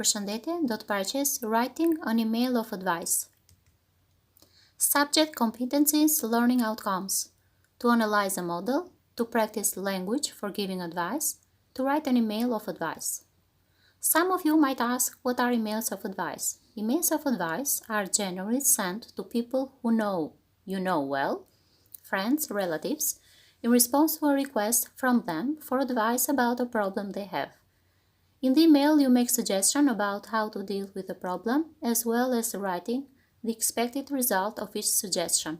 Përshëndetje, do të paraqes writing an email of advice. Subject competencies, learning outcomes. To analyze a model, to practice language for giving advice, to write an email of advice. Some of you might ask, what are emails of advice? Emails of advice are generally sent to people who know you know well, friends, relatives, in response to a request from them for advice about a problem they have. In the email, you make suggestions about how to deal with the problem, as well as writing the expected result of each suggestion.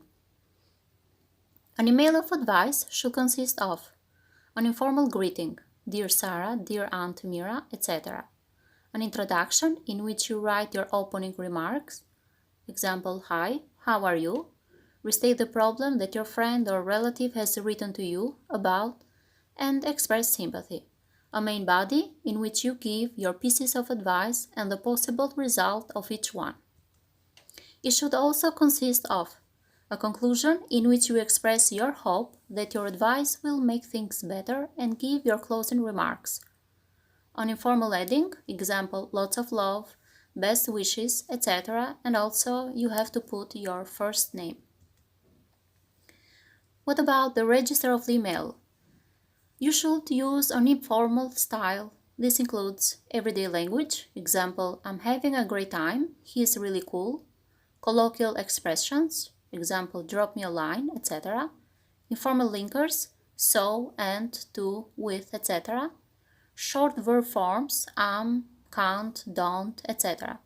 An email of advice should consist of an informal greeting, dear Sarah, dear Aunt Mira, etc. An introduction in which you write your opening remarks, example, hi, how are you? Restate the problem that your friend or relative has written to you about and express sympathy. A main body in which you give your pieces of advice and the possible result of each one. It should also consist of a conclusion in which you express your hope that your advice will make things better and give your closing remarks. An informal ending, example, lots of love, best wishes, etc. And also you have to put your first name. What about the register of the email? You should use an informal style. This includes everyday language, example, I'm having a great time, he's really cool, colloquial expressions, example, drop me a line, etc. Informal linkers, so, and, to, with, etc. Short verb forms, am, can't, don't, etc.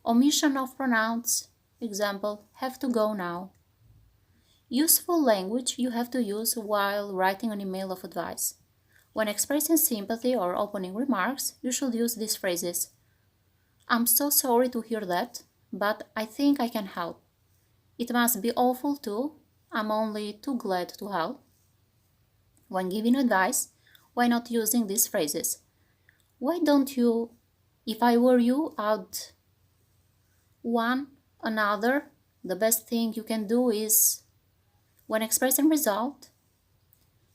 Omission of pronouns, example, have to go now. Useful language you have to use while writing an email of advice. When expressing sympathy or opening remarks, you should use these phrases. I'm so sorry to hear that, but I think I can help. It must be awful too. I'm only too glad to help. When giving advice, why not using these phrases? Why don't you, if I were you, I'd one, another. The best thing you can do is, when expressing result,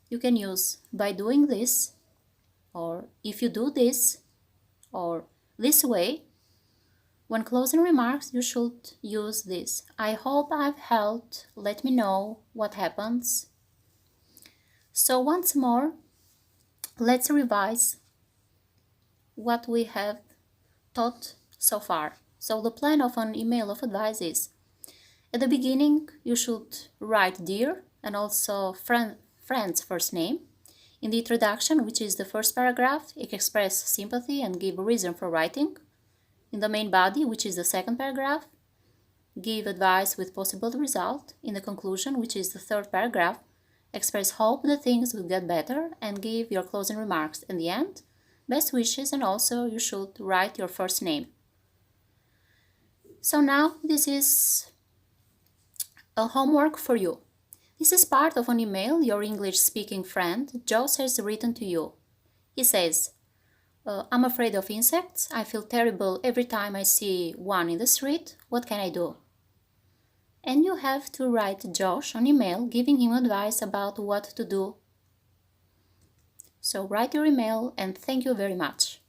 you can use by doing this, or if you do this, or this way. When closing remarks, you should use this. I hope I've helped. Let me know what happens. So once more, let's revise what we have taught so far. So the plan of an email of advice is, at the beginning, you should write dear and also friend's first name. In the introduction, which is the first paragraph, express sympathy and give a reason for writing. In the main body, which is the second paragraph, give advice with possible result. In the conclusion, which is the third paragraph, express hope that things will get better and give your closing remarks. In the end, best wishes, and also you should write your first name. So now this is a homework for you. This is part of an email your English-speaking friend Josh has written to you. He says, I'm afraid of insects. I feel terrible every time I see one in the street. What can I do? And you have to write Josh an email giving him advice about what to do. So write your email and thank you very much.